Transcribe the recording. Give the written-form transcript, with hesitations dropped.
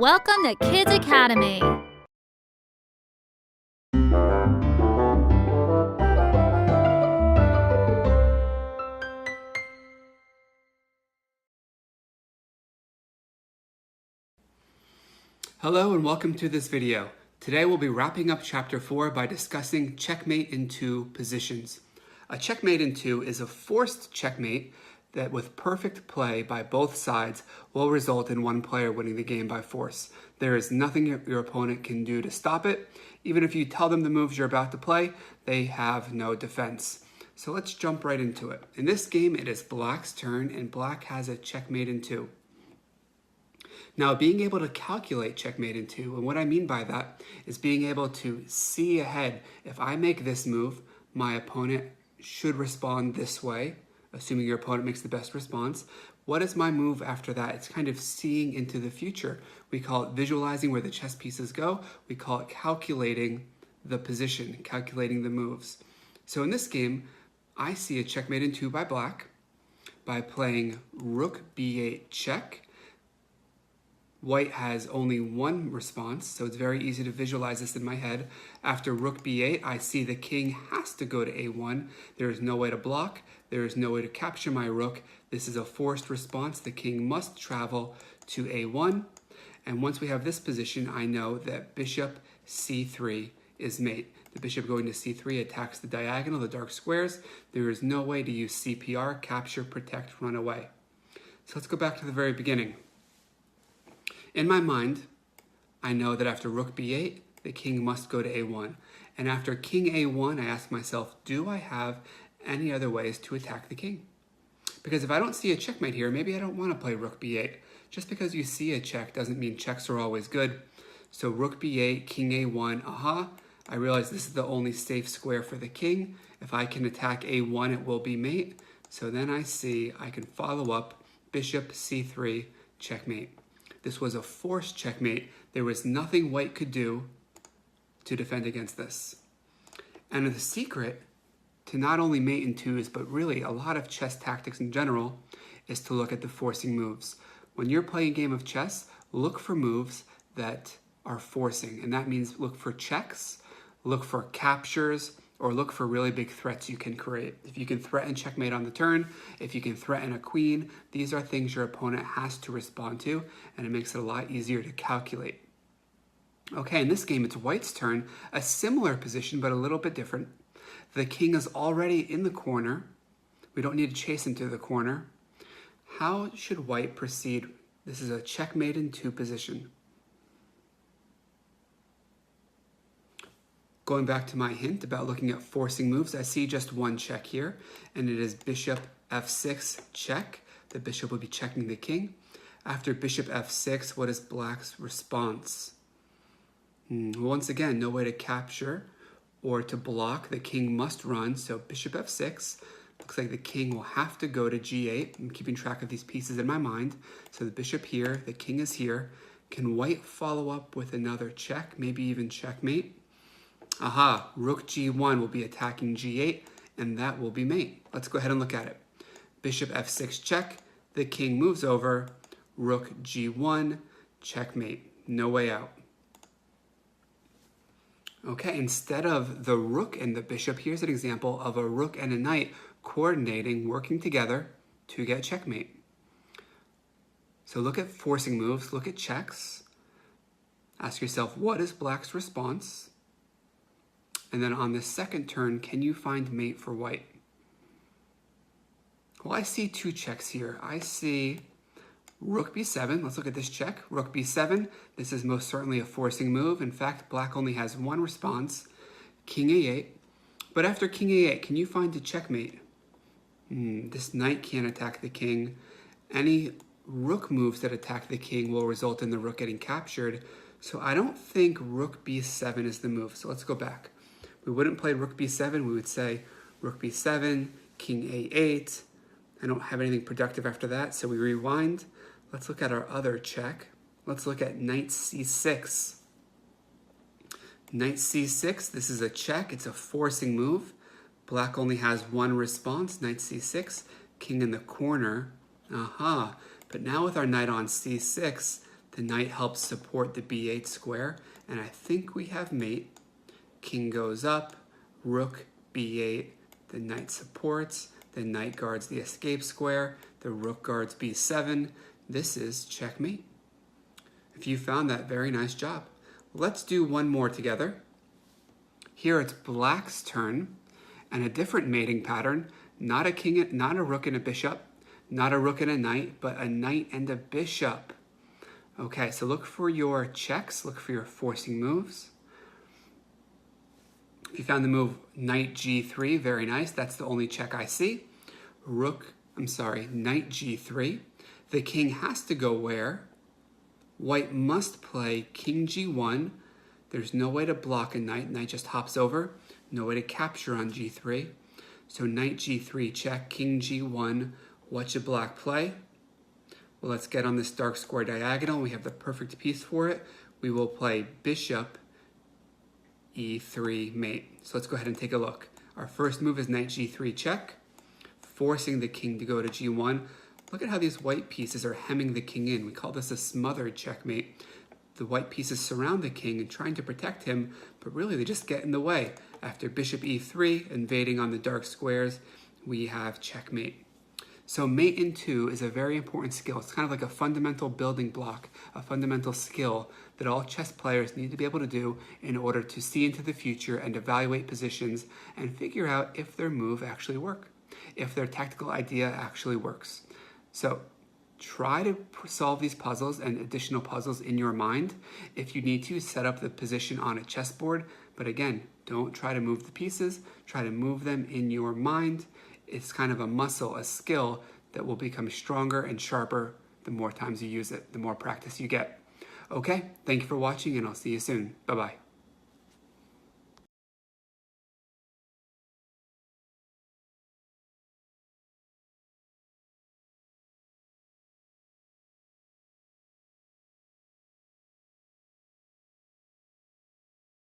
Welcome to Kids Academy. Hello and welcome to this video. Today we'll be wrapping up chapter 4 by discussing checkmate in 2 positions. A checkmate in 2 is a forced checkmate that with perfect play by both sides will result in one player winning the game by force. There is nothing your opponent can do to stop it. Even if you tell them the moves you're about to play, they have no defense. So let's jump right into it. In this game, it is Black's turn and Black has a checkmate in 2. Now, being able to calculate checkmate in 2, and what I mean by that is being able to see ahead. If I make this move, my opponent should respond this way, assuming your opponent makes the best response. What is my move after that? It's kind of seeing into the future. We call it visualizing where the chess pieces go. We call it calculating the position, calculating the moves. So in this game, I see a checkmate in 2 by Black by playing Rook b8 check. White has only one response, so it's very easy to visualize this in my head. After Rook b8, I see the king has to go to a1. There is no way to block. There is no way to capture my rook. This is a forced response. The king must travel to a1. And once we have this position, I know that bishop c3 is mate. The bishop going to c3 attacks the diagonal, the dark squares. There is no way to use CPR, capture, protect, run away. So let's go back to the very beginning. In my mind, I know that after Rook b8, the king must go to a1. And after King a1, I ask myself, do I have any other ways to attack the king? Because if I don't see a checkmate here, maybe I don't want to play Rook b8. Just because you see a check doesn't mean checks are always good. So Rook b8, King a1, aha. I realize this is the only safe square for the king. If I can attack a1, it will be mate. So then I see I can follow up Bishop c3, checkmate. This was a forced checkmate. There was nothing White could do to defend against this. And the secret to not only mate in 2s, but really a lot of chess tactics in general, is to look at the forcing moves. When you're playing a game of chess, look for moves that are forcing. And that means look for checks, look for captures, or look for really big threats you can create. If you can threaten checkmate on the turn, if you can threaten a queen, these are things your opponent has to respond to, and it makes it a lot easier to calculate. Okay, in this game, it's White's turn, a similar position, but a little bit different. The king is already in the corner. We don't need to chase into the corner. How should White proceed? This is a checkmate in 2 position. Going back to my hint about looking at forcing moves, I see just one check here, and it is bishop f6 check. The bishop will be checking the king. After bishop f6, what is Black's response? Once again, no way to capture or to block. The king must run, so bishop f6. Looks like the king will have to go to g8. I'm keeping track of these pieces in my mind. So the bishop here, the king is here. Can White follow up with another check, maybe even checkmate? Aha, Rook g1 will be attacking g8, and that will be mate. Let's go ahead and look at it. Bishop f6 check, the king moves over, Rook g1, checkmate, no way out. Okay, instead of the rook and the bishop, here's an example of a rook and a knight coordinating, working together to get checkmate. So look at forcing moves, look at checks. Ask yourself, what is Black's response? And then on the second turn, can you find mate for White? Well, I see 2 checks here. I see Rook b7. Let's look at this check. Rook b7. This is most certainly a forcing move. In fact, Black only has one response. King a8. But after King a8, can you find a checkmate? This knight can't attack the king. Any rook moves that attack the king will result in the rook getting captured. So I don't think Rook b7 is the move. So let's go back. We wouldn't play Rook b7. We would say Rook b7, King a8. I don't have anything productive after that, so we rewind. Let's look at our other check. Let's look at Knight c6. Knight c6, this is a check. It's a forcing move. Black only has one response, Knight c6. King in the corner. Aha. But now with our knight on c6, The knight helps support the b8 square, and I think we have mate. King goes up, rook, b8, the knight supports, the knight guards the escape square, the rook guards b7. This is checkmate. If you found that, very nice job. Let's do one more together. Here it's black's turn, and a different mating pattern. Not a king, not a rook and a bishop, not a rook and a knight, but a knight and a bishop. Okay, so look for your checks, look for your forcing moves. If you found the move knight g3, very nice. That's the only check I see. Knight g3. The king has to go where? White must play king g1. There's no way to block a knight. Knight just hops over. No way to capture on g3. So knight g3 check, king g1. What should black play? Well, let's get on this dark square diagonal. We have the perfect piece for it. We will play bishop e3 mate. So let's go ahead and take a look. Our first move is knight g3 check, forcing the king to go to g1. Look at how these white pieces are hemming the king in. We call this a smothered checkmate. The white pieces surround the king and trying to protect him, but really they just get in the way. After bishop e3, invading on the dark squares, we have checkmate. So mate in 2 is a very important skill. It's kind of like a fundamental building block, a fundamental skill that all chess players need to be able to do in order to see into the future and evaluate positions and figure out if their move actually works, if their tactical idea actually works. So try to solve these puzzles and additional puzzles in your mind. If you need to, set up the position on a chessboard. But again, don't try to move the pieces. Try to move them in your mind. It's kind of a muscle, a skill that will become stronger and sharper the more times you use it, the more practice you get. Okay, thank you for watching, and I'll see you soon. Bye-bye.